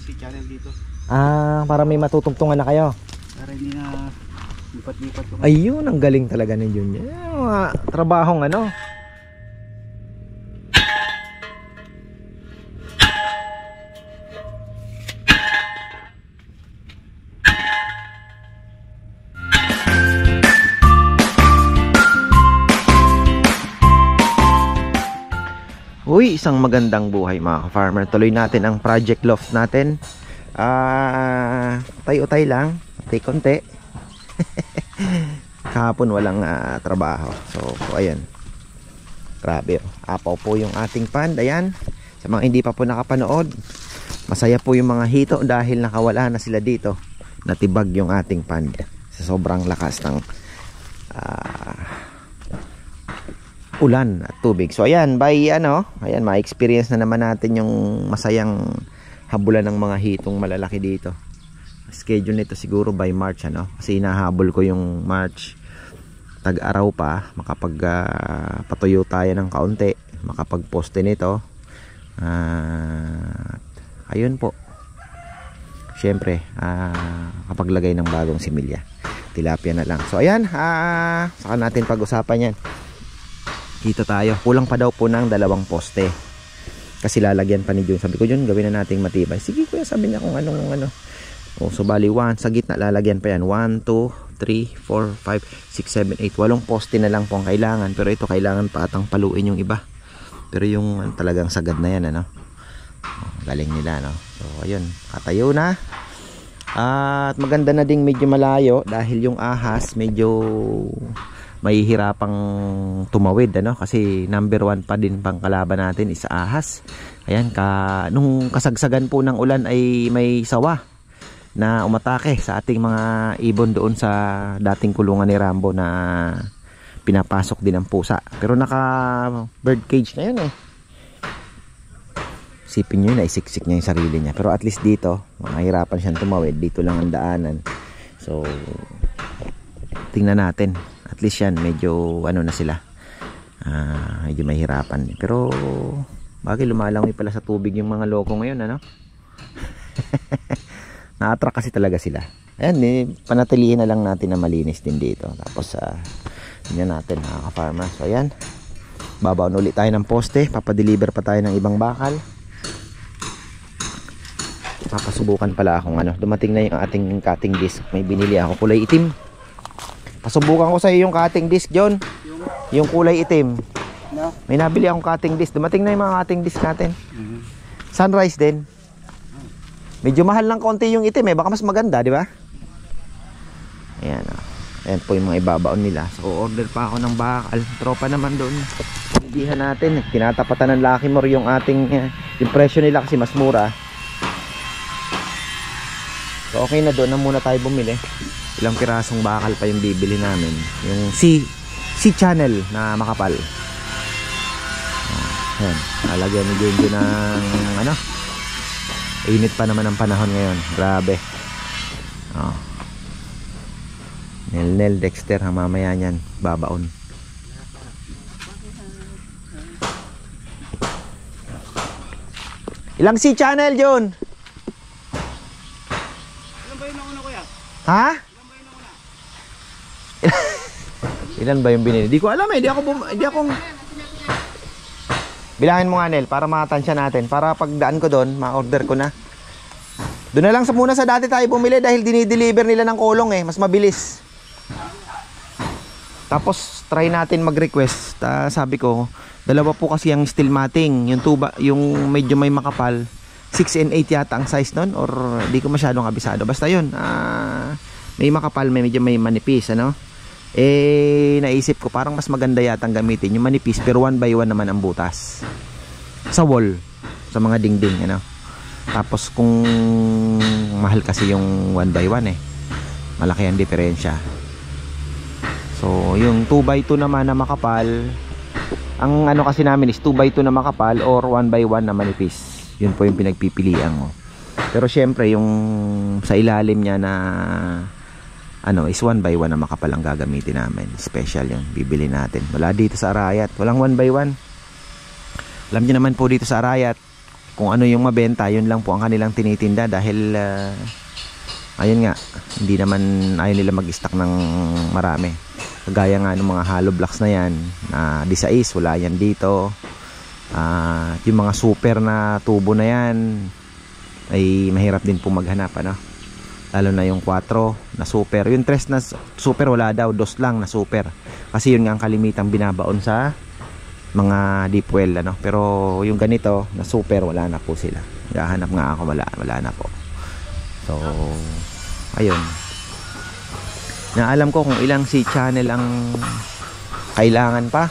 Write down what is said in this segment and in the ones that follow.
si channel dito. Ah, para may matutungtungan na kayo. Para hindi na lipat-lipat ko. Ayun, ang galing talaga ni Junior. Yung mga trabahong ano. Uy, isang magandang buhay mga ka-farmer. Tuloy natin ang project loft natin. Tay-utay lang, konti. Kahapon walang trabaho. So, ayan. Grabe. Apaw po yung ating pond. Ayan. Sa mga hindi pa po nakapanood, masaya po yung mga hito dahil nakawala na sila dito. Natibag yung ating pond sa sobrang lakas ng ulan at tubig. So ayan, ayan, ma-experience na naman natin yung masayang habulan ng mga hitong malalaki dito. Schedule nito siguro by March, kasi hinahabol ko yung March. Tag-araw pa, makapag patuyo tayo ng kaunti, makapag-poste nito. Ayun po. Siyempre, kapag lagay ng bagong similya, tilapia na lang. So ayan, saka natin pag-usapan yan. Dito tayo, kulang pa daw po ng 2 poste kasi lalagyan pa ni Jun. Sabi ko, Jun, gawin na nating matibay. Sige kuya, sabi niya kung anong. So bali 1 sa gitna, lalagyan pa yan. 1, 2, 3, 4, 5, 6, 7, 8 8 poste na lang po ang kailangan. Pero ito kailangan pa atang paluin yung iba. Pero yung talagang sagad na yan, galing nila, So ayun, katayo na. At maganda na ding medyo malayo dahil yung ahas medyo mahihirapang tumawid, kasi number 1 pa din pang kalaban natin is ahas. Ayan, nung kasagsagan po ng ulan ay may sawa na umatake sa ating mga ibon doon sa dating kulungan ni Rambo na pinapasok din ng pusa. Pero naka bird cage na yun Sipin nyo, naisiksik niya yung sarili niya. Pero at least dito, mahirapan siyang tumawid. Dito lang ang daanan. So, tingnan natin. At least yan, medyo na sila. Medyo mahirapan. Pero, bagay lumalangoy pala sa tubig yung mga loko ngayon, Na-attract kasi talaga sila. Ayan, panatilihin na lang natin na malinis din dito. Tapos, tingnan natin, mga ka-farmer. So, ayan. Babaon ulit tayo ng poste. Papadeliver pa tayo ng ibang bakal. Papasubukan pala akong dumating na yung ating cutting disc. May binili ako kulay itim. Pasubukan ko sa iyo yung cutting disc, John. Yung kulay itim. May nabili akong cutting disc. Dumating na yung mga cutting disc natin. Sunrise din. Medyo mahal ng konti yung itim baka mas maganda, di ba? Ayan Ayan po yung mga ibabaon nila. So order pa ako ng bakal. Tropa naman doon. Hindihan natin. Tinatapatan ng Lucky More yung ating yung presyo nila kasi mas mura. So okay na, doon na muna tayo bumili. Ilang pirasong bakal pa yung bibili namin. Yung C channel na makapal. Ayan, lalagyan ni Genjo ng init pa naman ang panahon ngayon. Grabe. Nel Dexter, mamaya niyan babaon. Ilang C channel, John? Ha? Ilan ba yung binili? Di ko alam Di ako bilangin mo nga, Nel, para matansya natin. Para pagdaan ko doon, ma-order ko na. Doon na lang muna sa dati tayo bumili dahil dinideliver nila ng kulong mas mabilis. Tapos try natin mag-request. Sabi ko, 2 po kasi yung steel matting. Yung tuba, yung medyo may makapal. 6 and 8 yata ang size nun, or di ko masyadong kabisado. Basta yun, may makapal, medyo may manipis, naisip ko parang mas maganda yata ang gamitin yung manipis, pero 1x1 naman ang butas sa wall, sa mga dingding, Tapos kung mahal kasi yung 1x1 malaki ang diferensya. So yung 2x2 naman na makapal, ang kasi namin is 2x2 na makapal or 1x1 na manipis. Yun po yung pinagpipilian ko. Pero syempre yung sa ilalim niya na is 1x1 na makapal ang gagamitin namin. Special yun, bibili natin. Wala dito sa Arayat, walang 1x1. Alam niyo naman po dito sa Arayat, kung ano yung mabenta, yun lang po ang kanilang tinitinda dahil ayun nga, hindi naman ayaw nila mag-stock ng marami. Kagaya nga ng mga hollow blocks na yan, na D6, wala yan dito. Yung mga super na tubo na yan ay mahirap din po maghanap, ano? Lalo na yung 4 na super. Yung 3 na super wala daw, 2 lang na super. Kasi yun nga ang kalimitang binabaon sa mga deep well, ano? Pero yung ganito na super, wala na po sila. Gahanap nga ako, wala na po. So ayun, na alam ko kung ilang C channel ang kailangan pa.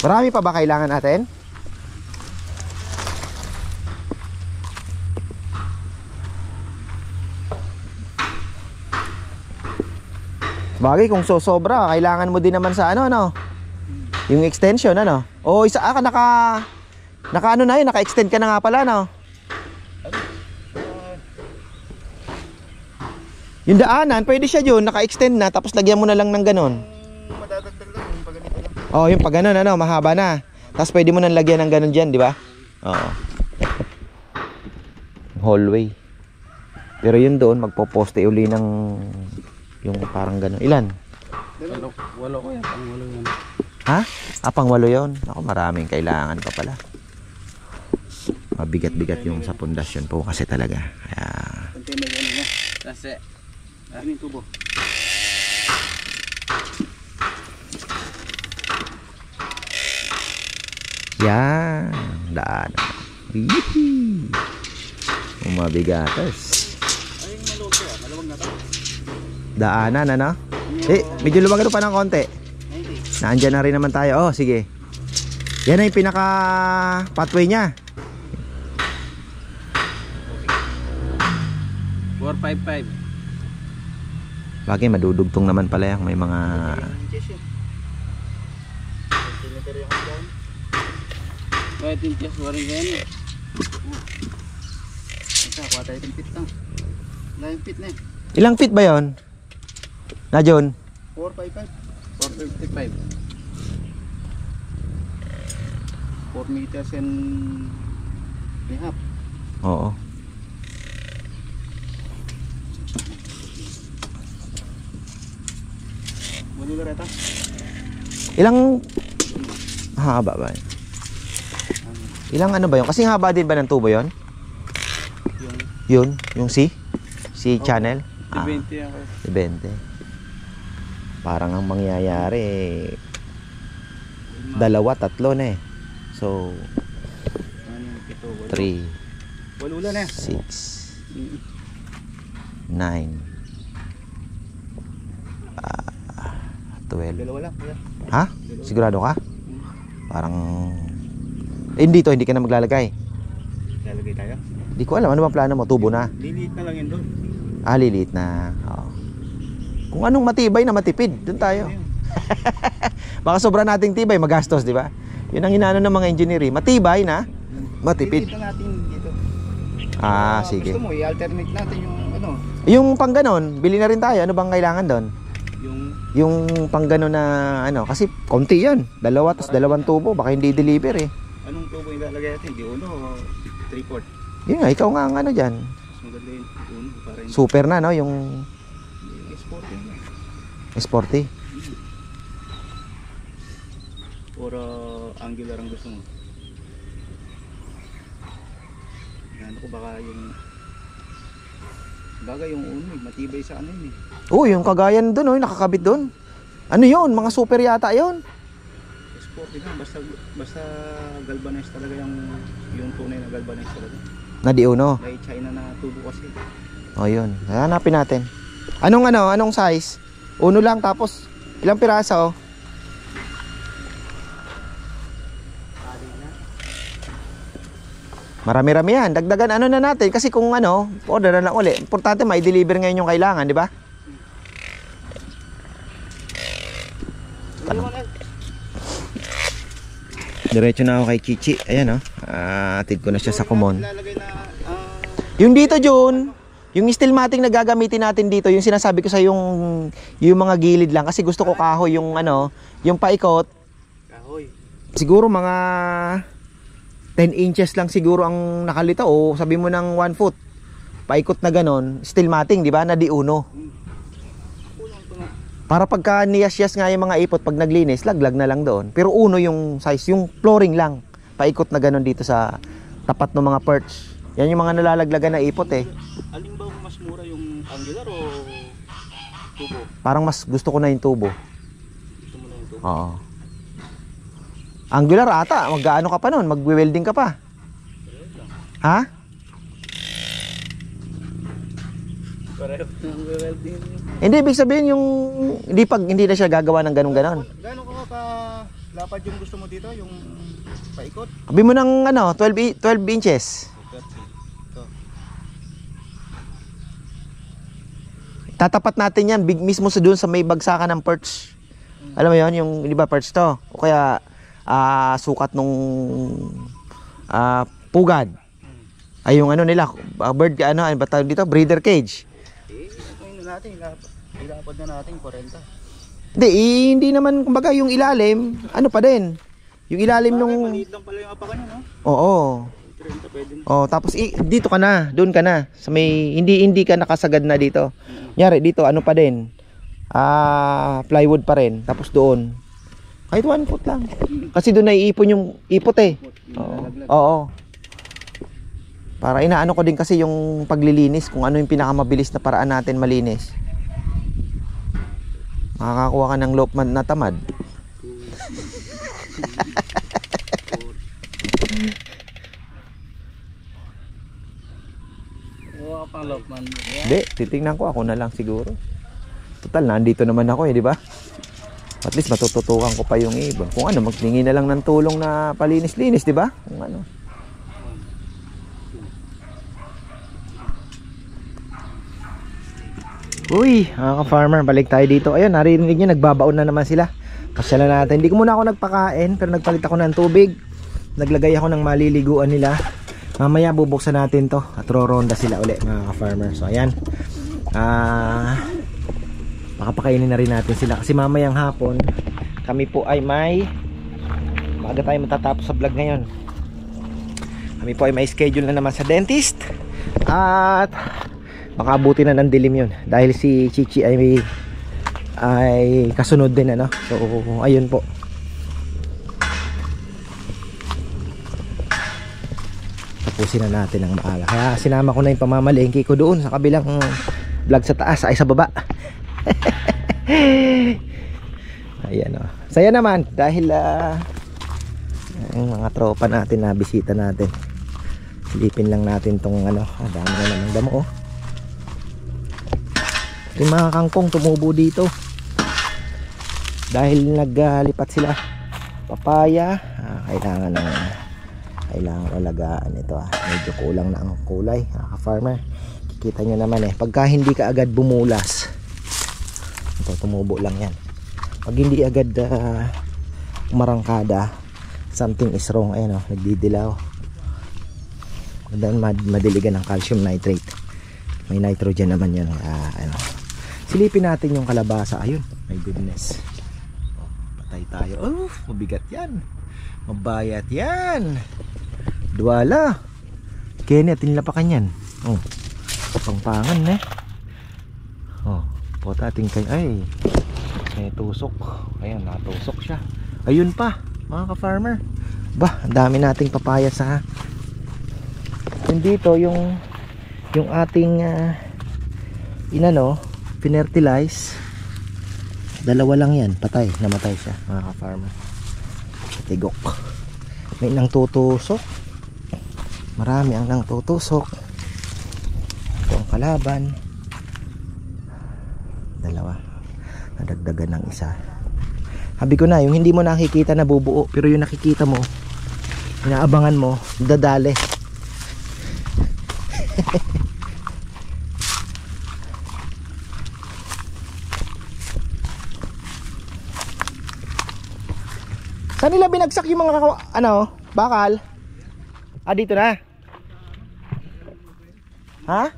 Marami pa ba kailangan natin? Bagay kung sobra, kailangan mo din naman sa ano, yung extension, ano? O isa ka naka ano na yun, naka-extend ka na nga pala, no? Yung daanan, pwede siya yun, naka-extend na, tapos lagyan mo na lang ng ganon. Madadagdag lang, yung pag ganito lang. Oh, yung pag ganon, ano, mahaba na. Tapos pwede mo nang lagyan ng ganon dyan, di ba? Oo. Hallway. Pero yun doon, magpo-poste uli ng yung parang ganon. Ilan? Walo ko yan, pang walo yan. Ha? Pang 8 yun. Ako, maraming kailangan pa pala. Mabigat-bigat yung sa pundasyon po kasi talaga. Kaya Container yan na. Kasi, ano yung tubo? yan, daan. Mabigatas. Ay, yung maluto ah, malawag na to. Daanan, ano? Medyo lumagan pa ng konti. Naandyan na rin naman tayo. Oh, sige. Yan na yung pinaka pathway niya. 455. Bagay, madudugtong naman pala yan. May mga... Kahit yung chest, waring ganyan. Ito, kuha tayo yung pit lang. Wala yung pit na eh. Ilang feet ba yun? Na John? 455. 4 meters and a half. Oo. Manila reta. Ilang haba ba yun? Ilang ano ba yun? Kasing haba din ba ng tubo yun? Yun? Yung C channel? 20 ako. 20. Parang ang mangyayari 2, 3 na eh. So 3, Walo ulan eh. 6, 9, 12. Dalawa lang. Kuya. Ha? Sigurado ka? Parang dito hindi ka na maglalagay. Lalagay tayo. Hindi ko alam ano bang plano mo, tubo na. Liliit na lang yun doon. Liliit na. Oo. Kung anong matibay na matipid, doon tayo. Baka sobra nating tibay, magastos, di ba? Yun ang inaano ng mga engineer, matibay na matipid. Liliit na natin dito. Sige. Gusto mo i-alternate natin yung ano? Yung pang ganon, bili na rin tayo. Ano bang kailangan doon? Yung pang ganon na ano, kasi konti 'yan. 2 tas 2 tubo, baka hindi deliver eh. Anong tubo ilalagay natin? Di uno o 3/4? Yun nga, ikaw nga ang ano diyan. Mas maganda yung uno para hindi Super na, no, yung sporting na. S40. Or angular ang gusto mo. Ano ko baka yung yung uno matibay sa ano yun eh. Oh, yung kagayan doon, nakakabit doon. Ano yun? Mga super yata yun. Sporty lang, basta galvanized talaga yung tunay na galvanized talaga. Na di uno. May China na tubo kasi. Oh, yun. Hanapin natin. Anong size? Uno lang, tapos ilang piraso? Marami-rami yan. Dagdagan ano na natin kasi kung order na lang uli. Importante may deliver ngayon yung kailangan, di ba? Diretso na ako kay Chichi. Ayan, atid ko na siya sa Kumon. Yung dito, Jun, Yung steel matting na gagamitin natin dito, yung sinasabi ko sa yung mga gilid lang kasi gusto ko kahoy yung ano, yung paikot. Kahoy. Siguro mga 10 inches lang siguro ang nakalita o sabi mo ng 1 foot. Paikot na ganon, steel matting, di ba? Na di uno. Para pagka niyas-yas nga yung mga ipot pag naglinis, laglag na lang doon. Pero uno yung size, yung flooring lang. Paikot na ganon dito sa tapat ng mga perch. Yan yung mga nalalaglagan na ipot eh. Alin ba mas mura, yung angular o tubo? Parang mas gusto ko na yung tubo. Gusto mo na yung tubo? Oo. Angular ata, mag-ano ka pa nun? Mag-welding ka pa? Ha? Pareho ng welding. Hindi, ibig sabihin yung hindi na siya gagawa ng ganun-ganon. Gano'n ka lapad yung gusto mo dito? Yung paikot? Sabi mo ng ano, 12 inches. Tatapat natin yan mismo sa doon sa may bagsakan ng perch. Alam mo yon, yung di ba perch to? O kaya sukat nung pugad. Ay yung ano nila, bird ano ba tawag dito? Breeder cage. Ano natin, ilapad na natin 40. Hindi naman kumbaga yung ilalim, ano pa din. Yung ilalim nung maliit lang pala yung apakan niya, no? Oo. 30 pwede na. Oh, tapos dito ka na, doon ka na. Sa may hindi ka nakasagad na dito. Nyari dito ano pa din? Plywood pa rin. Tapos doon. Kahit 1 foot lang. Kasi doon naiipon yung ipot eh. Oo. Para inaano ko din kasi yung paglilinis kung ano yung pinakamabilis na paraan natin malinis. Makakakuha ka ng lopman na tamad. Pang lopman. Hindi, titingnan ko ako na lang siguro. Total, nandito naman ako eh, di ba? At least matututukan ko pa yung iba. Kung ano, magtingin na lang ng tulong na palinis-linis, di ba? Kung ano. Uy, mga ka-farmer, balik tayo dito. Ayun, narinig nyo, nagbabaon na naman sila. Pasyalan natin. Hindi ko muna ako nagpakain, pero nagpalit ako ng tubig. Naglagay ako ng maliliguan nila. Mamaya bubuksan natin to at roronda sila uli, mga ka-farmer. So ayan, makapakainin na rin natin sila kasi mamayang hapon kami po ay maaga tayo matatapos sa vlog ngayon. Kami po ay may schedule na naman sa dentist at makabuti na ng dilim yun dahil si Chichi ay kasunod din ano. So ayun po. Tapusin na natin ang maaga. Kaya sinama ko na yung pamamalengke ko doon sa kabilang vlog sa taas ay sa baba. Ayan o. Saya naman dahil yung mga tropa natin na bisita natin. Silipin lang natin tong ano, dami na naman damo oh. Yung mga kangkong tumubo dito dahil naglipat sila papaya. Kailangan alagaan ito medyo kulang na ang kulay, ka-farmer. Kikita nyo naman eh, pagka hindi ka agad bumulas ito, tumubo lang yan. Pag hindi agad umarangkada, something is wrong. Ayan o, nagdidilaw. Then madiligan ng calcium nitrate, may nitrogen naman yan. Ano. Silipin natin yung kalabasa. Ayun, my goodness, patay tayo. Oh, mabigat yan, mabayat yan. Duwala. Kenny, tinlapakan yan. Oh, pangpangan eh. Oh, pota ating kay ay may tusok. Ayun, natusok siya. Ayun pa, mga ka-farmer. Bah, ang dami nating papaya sa yun dito, yung ating inano, pinertilize. Dalawa lang yan, patay, namatay siya, mga ka-farmer. Tigok. May nang tutusok. Marami ang nang tutusok. Ito ang kalaban. Dalawa. Nadagdagan ng isa. Sabi ko na, yung hindi mo nakikita na bubuo, pero yung nakikita mo, inaabangan mo, dadali. Saan nila binagsak yung mga ano, bakal? Dito na. Ha?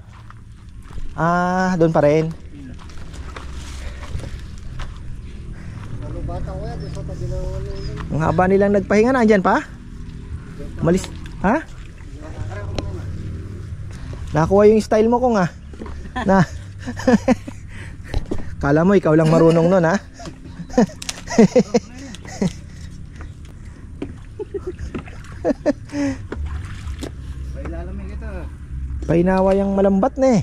Ah, doon pa rin. Ang haba nilang nagpahinga na, andyan pa? Malis, ha? Nakuha yung style mo kung na. Kala mo ikaw lang marunong nun, ha? Pailalamig ito. Painawa yung malambat na eh.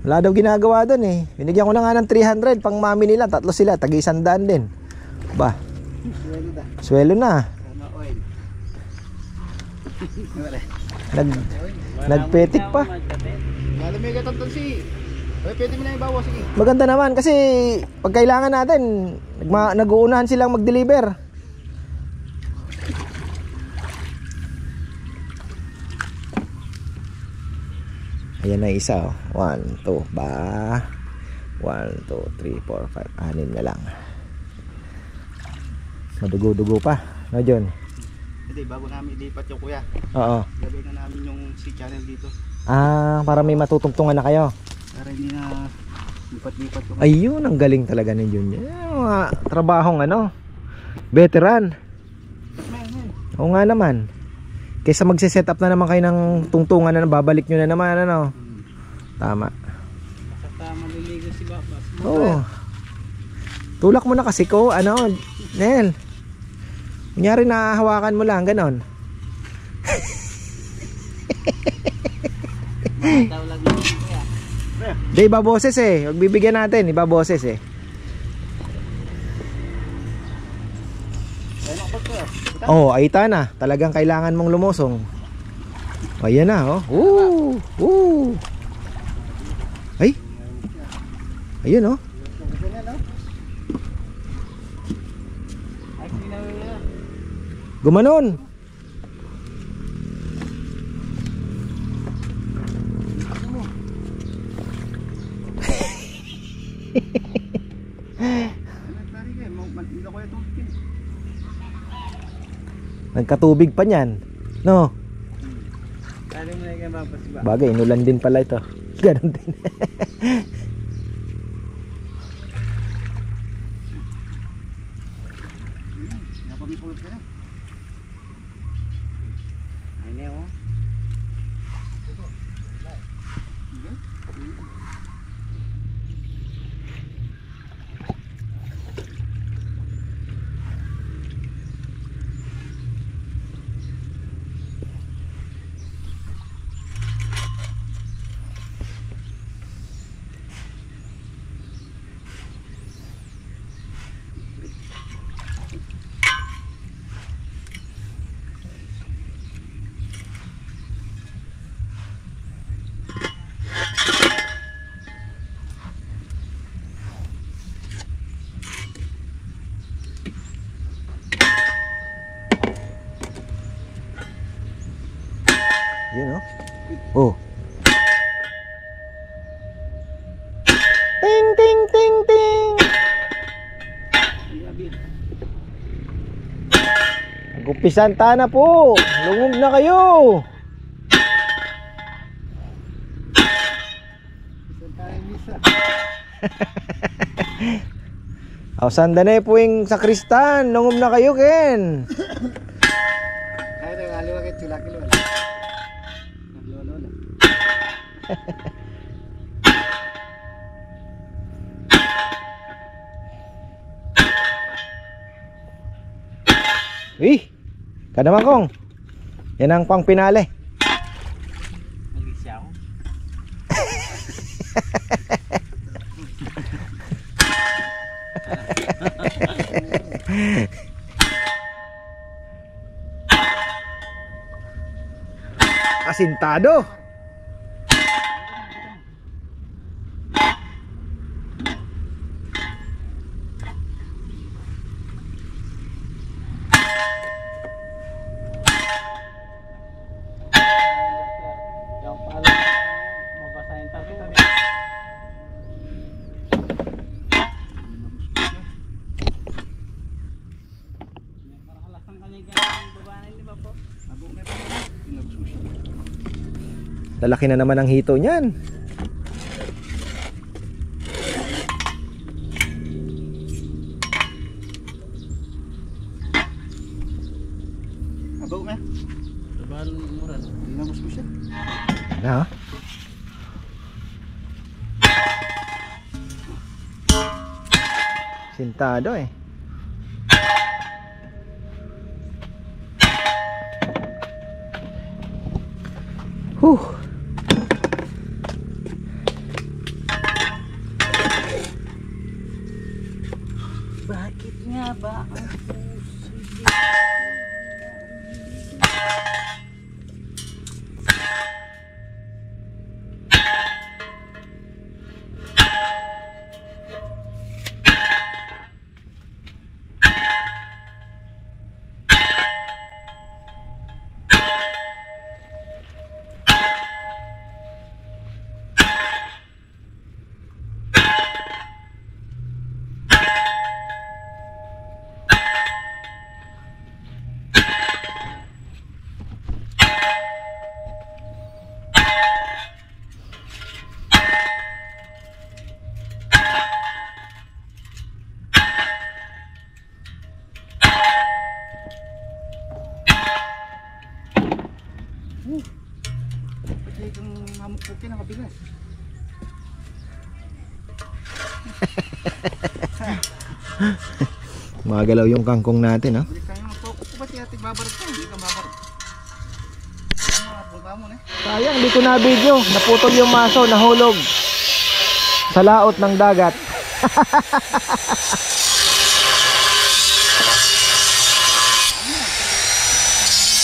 Wala daw ginagawa doon eh. Binigyan ko na nga ng 300 pang mami nila, tatlo sila, tagi 100 din. Ba? Swelo na. Nagpetik pa. Malamig ito si. Pwede mo na ibawa, sige. Maganda naman kasi pag kailangan natin, nag-uunahan silang mag-deliver. Ayan na isa oh. 1, 2 ba? 1, 2, 3, 4, 5 6 na lang. Madugo-dugo pa. No, John? Hindi, bago namin ilipat yung kuya. Oo. Gagawin na namin yung C-channel dito. Ah, para may matutungtungan na kayo. Para hindi na lipat-lipat yung... Ayun, ang galing talaga ni Jun. Mga trabahong veteran. Oo nga naman. Kaysa magse-set up na naman kayo ng tungtungan na babalik nyo na naman, Tama. Basta maliligo si Babas. Oo. Tulak mo na kasi ko, Nel. Kunyari nahahawakan mo lang, ganon. Daw lang yung kuya. Di, iba boses eh. Huwag bibigyan natin, iba boses eh. Ayun ako kuya. Oh, ayita na. Talagang kailangan mong lumusong. Ayan na, oh. Ooh. Ay. Ayun, oh. Gumanon. Nagkatubig pa niyan. No? Bagay, inulan din pala ito. Ganon din. Yun, oh. Oh. Ting, ting, ting, ting. Nag-umpisan na po. Lungog na kayo. Sanda na po yung sakristan. Lungog na kayo, Ken. Uy, kada naman kong. Yan ang pang pinale. Mag-isya ako. Asintado. Lalaki na naman ang hito niyan. Abaw na. Trabahan mo rin. Dinamos mo siya. Na, sintado eh. Bakit nga ba ang pwede kang mamukpukin ang kabilas. Magalaw yung kangkong natin, ha? Hindi ka yung focus ko ba tiyati babarat ka? Hindi ka babarat. Punta mo na. Sayang, hindi ko na video. Naputol yung maso, nahulog sa laot ng dagat.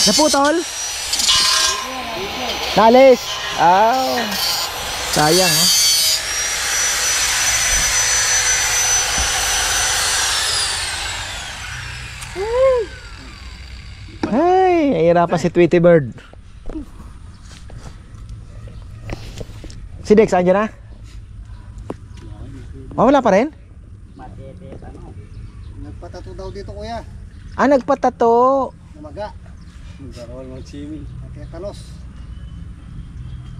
Naputol? Nalis? Ah, sayang, ha? Ay, nahihirapan si Tweety Bird. Si Dex, andyan na? Oh, wala pa rin? Nagpatato daw dito kuya. Ah, nagpatato. Namaga. Nagkaroon ng swimming. Natetanos.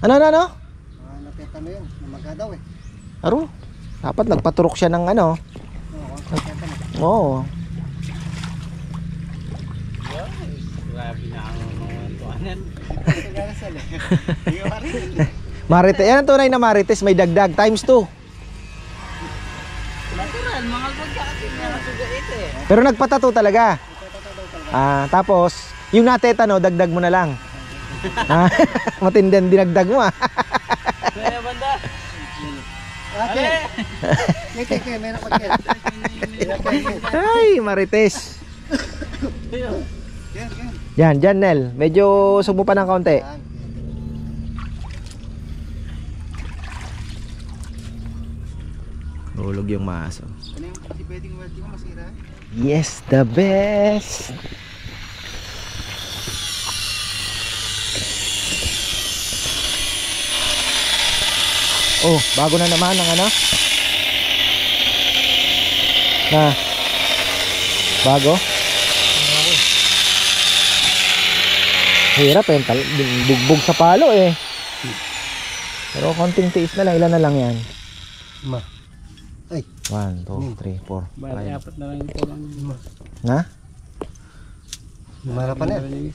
Ano? Natetano yun. Namaga daw eh. Aro, dapat nagpaturok siya ng ano. Oo, natetano. Oo. Grabe na ang tuwanan. Hindi ka marin. Marites, yan ang tunay na marites, may dagdag, times 2. Natural, mga pagkakasin niya nasuga ito eh. Pero nagpatato talaga. Ah, tapos, yung natetano, dagdag mo na lang. Ah, matindi ang dinagdag mo, ah. Kaya banda. Ate. Kaya meron ko dyan. Ay, marites. Yan. Yan, Nel. Medyo subo pa ng kaunti. Hulog yung maso. Ano yung kasi pwedeng weldy mo masira? Yes, the best. Oh, bago na naman ang ano? Bago? Hirap eh, bugbog sa palo eh. Pero konting tiis na lang, ilan na lang yan? Ay. 1, 2, 3, 4, 5. Apat na lang ito lang. Na? Lumara pa na yan.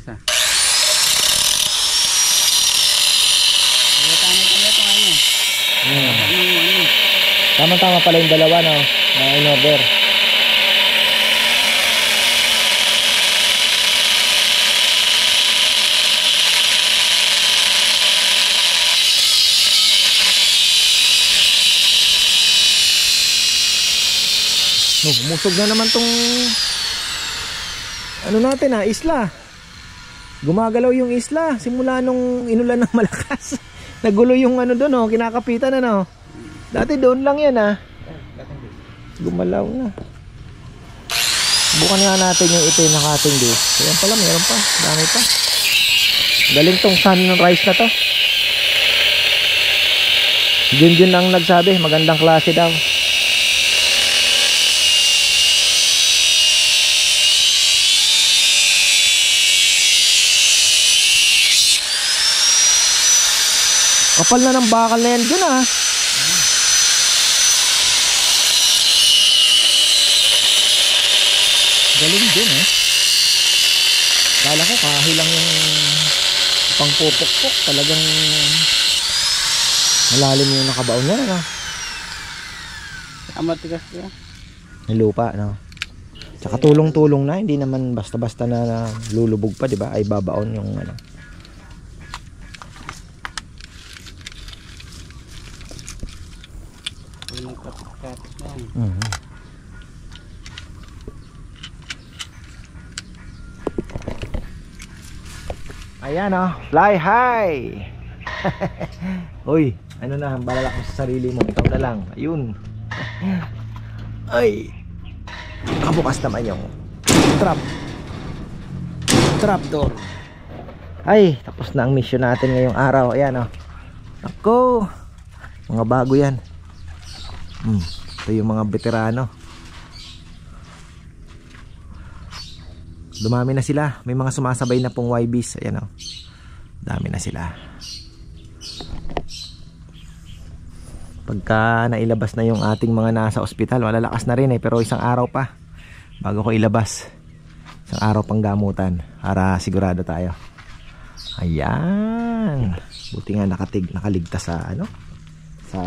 Tama-tama pala yung dalawa, no? Na in-order. No, umusog na naman tong ano natin, isla. Gumagalaw yung isla simula nung inulan ng malakas. Nagulo yung ano doon, kinakapitan na, no. Dati doon lang yan, Gumalaw na. Bukan nga natin yung ito yung nakating dish. Ayan pala, meron pa, dami pa. Galing tong sunrise na to. Junjun ang nagsabi, magandang klase daw. Kapal na ng bakal na yan dyan, Galing din, Akala ko kahoy lang yung pangpupukpok. Talagang malalim yung nakabaon niya, no? Matigas yan. Yung lupa, no? Tsaka tulong-tulong na, hindi naman basta-basta na lulubog pa, di ba? Ay babaon yung ano. Yung kapit-kapit na yan. Ayan, oh, fly high. Uy, ano na, balalak mo sa sarili mo. Ikaw na lang, ayun. Ay, kabukas naman yung trap door. Ay, tapos na ang mission natin ngayong araw. Ayan, oh. Ako, mga bago yan. Ito yung mga veterano. Dumami na sila. May mga sumasabay na pong YBs. Ayan, oh. Dami na sila. Pagka nailabas na yung ating mga nasa ospital, malalakas na rin eh. Pero isang araw pa bago ko ilabas. Isang araw pang gamutan para sigurado tayo. Ayan. Buti nga nakaligtas sa ano, sa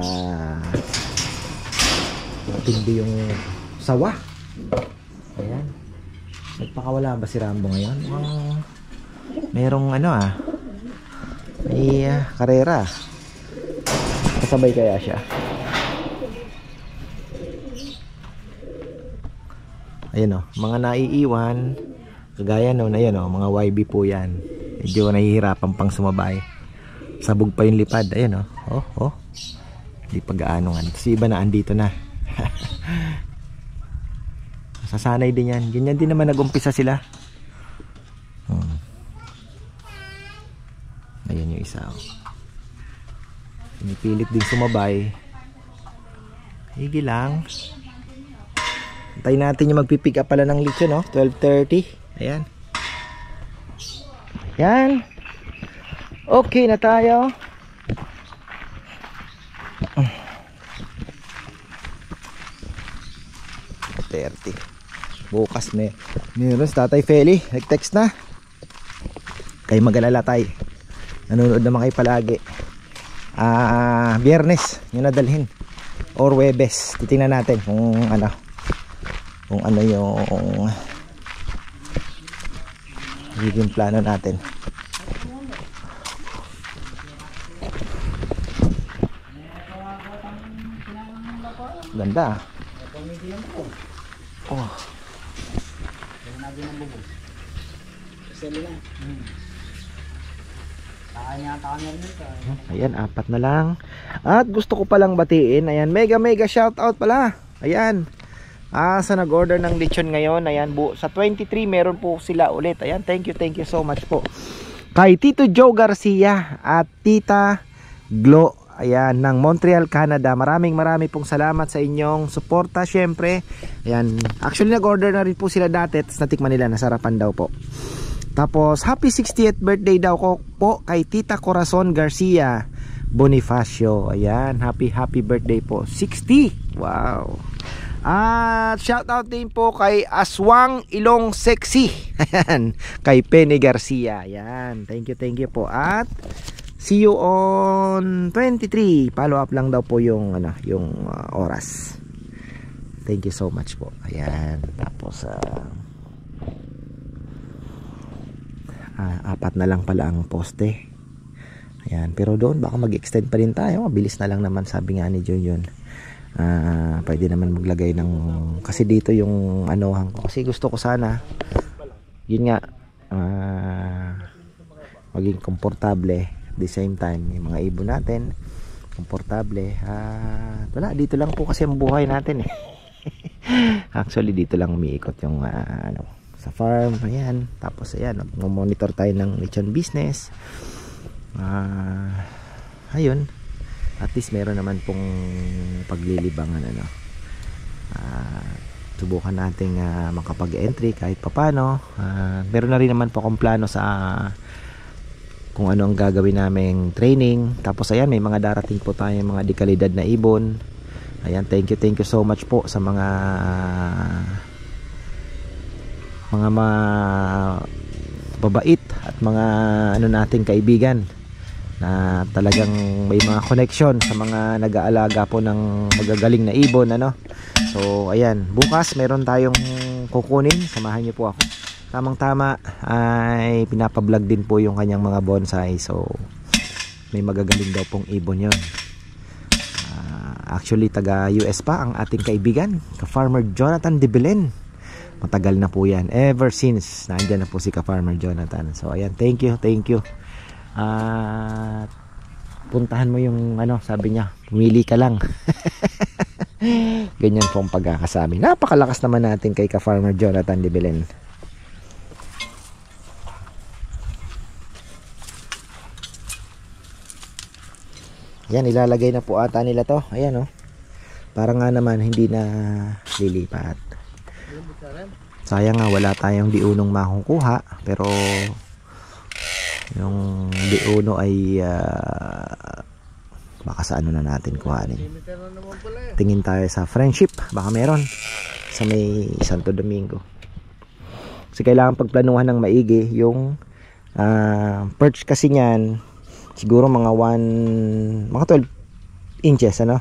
tindi yung sawa. Ayan. Nagpakawala ba si Rambo ngayon? Merong ano may karera. Kasabay kaya siya? Ayan, oh, mga naiiwan kagaya noon. Ayan, oh, mga YB po yan. Medyo nahihirapan pang sumabay. Sabog pa yung lipad. Ayan, oh. Hindi pa gaano nga. Kasi iba na andito na. Sasanay din yan. Ganyan din naman nag-umpisa sila. Ayan yung isa, oh. Pinipilit din sumabay. Higi lang. Antayin natin yung magpipick up pala ng lechon, no? 12:30. Ayan. Ayan. Okay na tayo. Bukas meron si Tatay Feli. Nag-text na. Kayo mag-alala tay. Nanonood naman kayo palagi. Biyernes yung nadalhin or Webes. Titingnan natin kung ano yung magiging plano natin. Ganda. Oh. Ayan, 4 na lang. At gusto ko palang batiin. Ayan, mega shout out pala. Ayan. Sa nag-order ng lechon ngayon. Ayan, sa 23 meron po sila ulit. Ayan, thank you so much po. Kay Tito Joe Garcia at Tita Glo. Ayan, ng Montreal, Canada. Maraming pong salamat sa inyong suporta, syempre. Ayan, actually nag-order na rin po sila dati, tapos natikman nila, nasarapan daw po. Tapos, happy 60th birthday daw ko po kay Tita Corazon Garcia Bonifacio. Ayan, happy birthday po. 60! Wow! At shout out din po kay Aswang Ilong Sexy. Ayan, kay Penny Garcia. Ayan, thank you po. At see you on 23. Follow up lang daw po yung oras. Thank you so much po. Ayan. Tapos 4 na lang pala ang poste. Ayan. Pero doon baka mag-extend pa rin tayo. Mabilis na lang naman, sabi nga ni John yun. Pwede naman maglagay ng, kasi dito yung anuhan ko. Kasi gusto ko sana yun nga maging komportable. At the same time, yung mga ibon natin komportable. Wala, dito lang po kasi ang buhay natin eh. Actually dito lang umiikot yung sa farm. Ayan. Tapos ayan, monitor tayo ng lechon business. Ayun, at least meron naman pong paglilibangan subukan nating makapag-entry kahit papano. Meron na rin naman po akong plano sa kung ano ang gagawin naming training. Tapos ayan, may mga darating po tayo mga dekalidad na ibon. Ayan, thank you so much po sa mga mapapabait at mga ano nating kaibigan na talagang may mga connection sa mga nag-aalaga po ng magagaling na ibon, ano. So ayan, bukas meron tayong kukunin, samahan niyo po ako. Tamang tama ay pinapablog din po yung kanyang mga bonsai. So may magagaling daw pong ibon yon. Actually taga US pa ang ating kaibigan, ka-farmer Jonathan De Belen. Matagal na po yan, ever since nandyan na po si ka-farmer Jonathan. So ayan, thank you. At puntahan mo yung ano, sabi niya, pumili ka lang. Ganyan pong pagkakasabi. Napakalakas naman natin kay ka-farmer Jonathan De Belen. Yan, ilalagay na po ata nila to. Ayan, oh. Para nga naman hindi na lilipat. Sayang nga wala tayong diunong makukuha, pero yung diuno ay baka sa ano na natin kuhanin. Tingin tayo sa Friendship, baka meron sa may Santo Domingo. Kasi kailangan pagplanuhan ng maigi yung perch kasi niyan, siguro mga 12 inches, ano.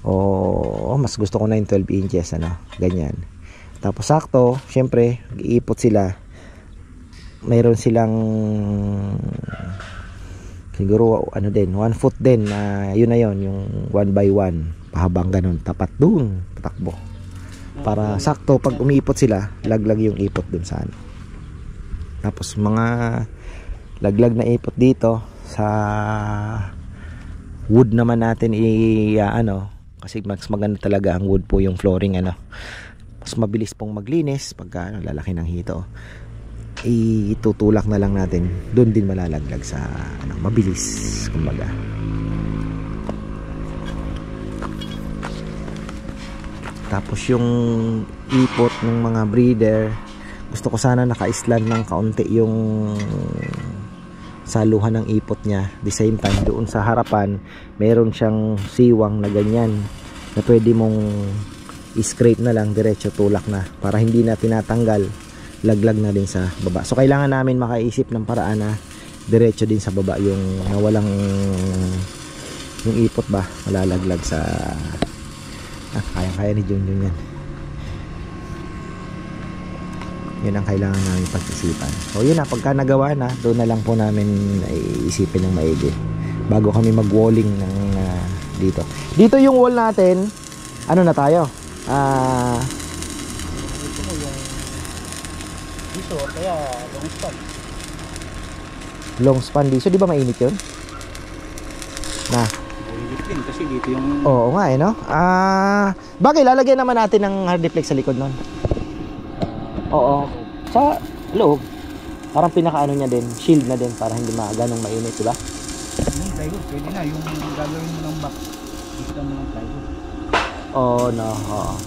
O mas gusto ko na yung 12 inches, ano, ganyan. Tapos sakto, syempre iipot sila. Mayroon silang siguro ano din, 1 foot din na yun na yun, yung 1 by 1 pahabang ganun, tapat dun, patakbo. Para sakto pag umiipot sila, laglag yung ipot dun sa ano. Tapos mga laglag na ipot dito sa wood naman natin ano, kasi mas maganda talaga ang wood po, yung flooring, ano. Mas mabilis pong maglinis pagka ano, lalaki ng hito. Itutulak na lang natin, doon din malalaglag sa ano, mabilis kumbaga. Tapos yung ipot ng mga breeder, gusto ko sana naka-island ng kaunti yung saluhan ng ipot niya. The same time doon sa harapan meron siyang siwang na ganyan na pwede mong i-scrape na lang, diretso tulak na, para hindi na tinatanggal, laglag na din sa baba. So kailangan namin makaisip ng paraan na diretso din sa baba yung nawalang yung ipot ba, malalaglag sa kaya ni Junjun yan. Yun ang kailangan namin pag-isipan. So yun na, pagka nagawa na, doon na lang po namin iisipin ng maigi bago kami mag-walling ng dito. Dito yung wall natin, ano na tayo? Ito mo yung diso, kaya long span. Long span diso, di ba mainit yun? Na. Mainit din kasi dito yung... Oo nga, no? Bagay, lalagyan naman natin ng hardiplex sa likod nun. Oo. Sa loob, parang pinaka-ano niya din, shield na din para hindi ganong mainit, di ba? Yung plywood, pwede na. Yung gagawin mo ng back, dito mo ng plywood. Oo, no. Oo.